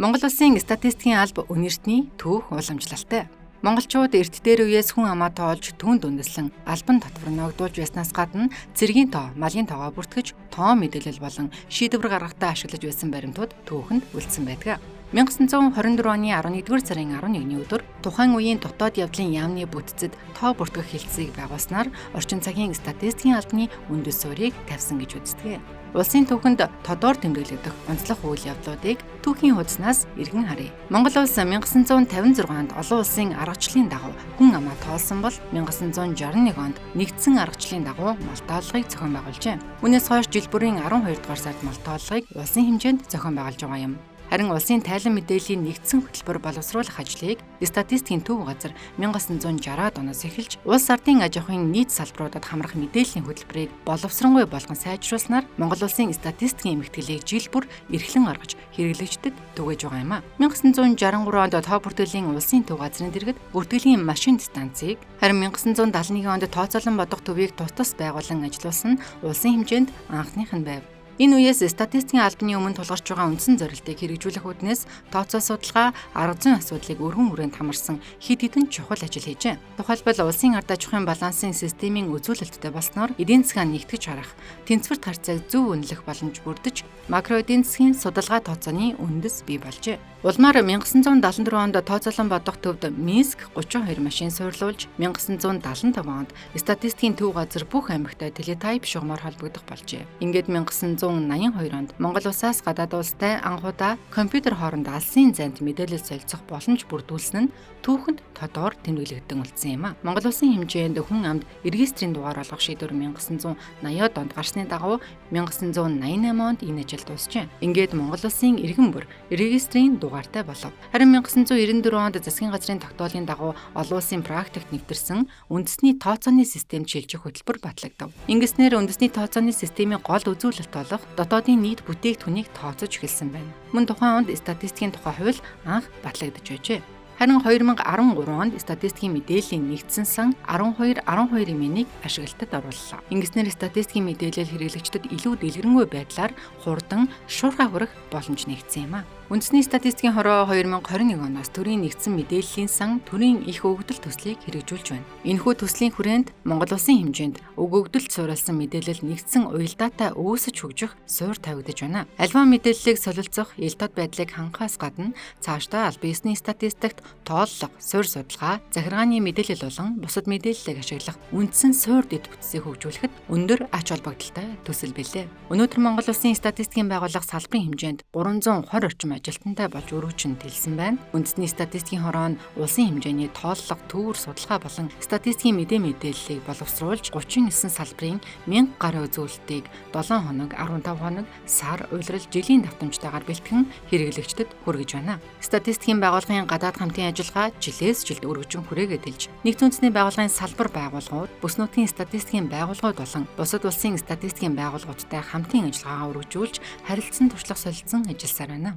Монгол Улсын статистикийн алба үнэртний түүх уламжлалтай. Монголчууд эрт дээр үеэс хүн амаа тоолж түүнд үндэслэн албан татвар ногдуулж байснаас гадна цэргийн тоо, малын тоогоо бүртгэж тоо мэдээлэл болон шийдвэр гаргахтаа ашиглаж байсан баримтууд түүхэнд үлдсэн байдаг. 1924 оны 11-р сарын 11-ний өдөр тухайн үеийн дотоод явдлын яамны бүтцэд тоо бүртгэх хэлтсийг байгуулснаар орчин цагийн статистикийн албаны үндэс суурийг тавьсан гэж үздэг. Улсын түүхэнд тодор тэмдэглэгдэх онцлог үйл явдлуудыг түүхийн хуудаснаас эргэн харъя. Монгол улс 1956 онд олон улсын аргачлалын дагуу хүн амаа тоолсон бол 1961 онд нэгдсэн аргачлалын дагуу мал тооллогыг зохион байгуулжээ. Үүнээс хойш жил бүрийн 12 дугаар сард мал тооллогыг улсын хэмжээнд зохион байгуулж байгаа юм. Харин улсын тайлан мэдээллийн нэгдсэн хөтөлбөр боловсруулах ажлыг статистикийн төв газар 1960-аад оноос эхэлж улс ардын аж ахуйн нийт салбаруудад хамрах мэдээллийн хөтөлбөрийг боловсронгүй болгон сайжруулснаар Монгол улсын статистикийн эмхтгэлийг жил бүр эрхлэн гаргаж хэрэглэгчдэд түгээж байгаа юм а. 1963 онд тоо бүртгэлийн улсын төв газрын дэргэд бүртгэлийн машин станцыг, харин 1971 онд тооцоолон бодох төвийг тус байгуулан ажилуулсан нь улсын хэмжээнд анхных нь байв. Энэ үеэс статистикийн албаны өмнө тулгарч байгаа үндсэн зорилтыг хэрэгжүүлэх үүднээс тооцоо судалгаа, арга зүйн асуудлыг өргөн хүрээнд хамарсан хэд хэдэн чухал ажил хийжээ. Тухайлбал улсын ард аж ахуйн балансын системийн үзүүлэлттэй болсноор эдийн засгаа нэгтгэж харах, тэнцвэрт харьцааг зөв үнэлэх боломж бүрдэж, макро эдийн засгийн судалгаа тооцооны үндэс бий болжээ. Улмаар 1974 онд тооцоолон бодох төвд Минск 32 машин суйрлуулж, 1975 онд статистикийн төв газар бүх аймагтай телетайп шугамар холбогдох болжээ. Ингээд 1982 онд Монгол улсаас гадаад улстай анхудаа компьютер хооронд алсын зайд мэдээлэл солилцох боломж бүрдүүлсэн нь түүхэнд тодор тэмдэглэгдэн үлдсэн юм а. Монгол улсын хэмжээнд хүн амд регистрийн дугаар олгох шийдвэр 1980-ад онд гарсны дагуу 1988 онд энэ ажил дуусжээ. Ингээд Монгол улсын иргэн бүр регистрийн дугаартай болов. Харин 1994 онд засгийн газрын тогтоолын дагуу олон улсын практикт нэвтэрсэн үндэсний тооцооны систем шилжих хөтөлбөр батлагдав. Ингэснээр үндэсний тооцооны системийн гол үзүүлэлт болох дотоодын нийт бүтээгдэхүүнийг тооцож эхэлсэн байна. Мөн тухайн онд статистикийн тухай хууль анх батлагдаж байжээ. Харин 2013 онд статистикийн мэдээллийн нэгдсэн сан 12.12-ийг ашиглалтад орууллаа. Ингэснээр статистикийн мэдээлэл хэрэглэгчдэд илүү дэлгэрэнгүй байдлаар хурдан шуурхай хүрэх боломж нэгдсэн юм а. Үндэсний статистикийн хороо 2021 оноос төрийн нэгдсэн мэдээллийн сан төрийн их өгөгдөл төслийг хэрэгжүүлж байна. Энэхүү төслийн хүрээнд Монгол улсын хэмжээнд өгөгдөлд суурилсан мэдээлэл нэгдсэн уялдаатай үүсэж хөгжих суурь тавигдаж байна. Альва мэдээллийг солилцох, илтад байдлыг хангахаас гадна цаашдаа аль биесний статистикт тооллого, суурь судалгаа, захиргааны мэдээлэл болон бусад мэдээллийг ашиглах үндсэн суурь дэд бүтцийг хөгжүүлэхэд өндөр ач холбогдолтой төсөл билээ. Өнөөдөр Монгол улсын статистикийн байгууллага салбарын хэмжээнд 320 орчим ажилтнтай болж өргөжин тэлсэн байна. Үндэсний статистикийн хороо нь улсын хэмжээний тооллого, төвөр судалгаа болон статистикийн мэдээллийг боловсруулж 39 салбарын 1000 гаруй үзүүлэлтийг 7 хоног, 15 хоног, сар, улирал, жилийн давтамжтайгаар бэлтгэн хэрэглэгчдэд хүргэж байна. Статистикийн байгууллагын гадаад хамтын ажиллагаа жилээс жилд өргөжин хүрээгээд илж, нэгдсэн үндэсний байгууллагын салбар байгууллагууд, бүс нутгийн статистикийн байгууллагууд болон бусад улсын статистикийн байгууллагуудтай хамтын ажиллагаагаа өргөжүүлж, харилцан туршлага солилцсон ажилласаар байна.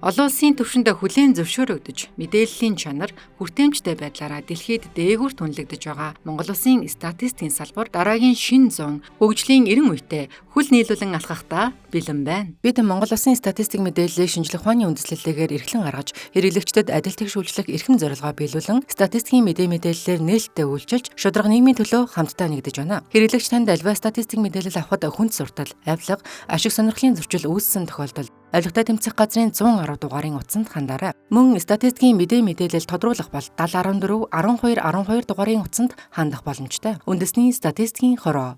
Олон улсын түвшинд хүлээн зөвшөөрөгдөж, мэдээллийн чанар хүртээмжтэй байдлаараа дэлхийд дээгүүр түнлэгдэж байгаа Монгол улсын статистикийн салбар дараагийн шинэ зун хөгжлийн 90 үетэй хүл нийлүүлэн алхахдаа бэлэн байна. Бид Монгол улсын статистик мэдээллийг шинжлэх ухааны үндэслэлтэйгээр эрхлэн гаргаж, хэрэглэгчдэд адил тэгшүүлжлэх эрхэм зорилгоо биелүүлэн статистикийн мэдээллээр нээлттэй үйлчилж, шударга нийгмийн төлөө хамтдаа нэгдэж байна. Хэрэглэгч танд альва статистик мэдээлэл авахд хүнд суртал, авилга, ашиг сонирхлын зөрчил үүссэн тохиолдолд авилгатай тэмцэх газрын 110 дугаарын утсанд хандаарай. Мөн статистикийн мэдээлэл тодруулах бол 7014 12 12 дугаарын утсанд хандах боломжтой. Үндэсний статистикийн хороо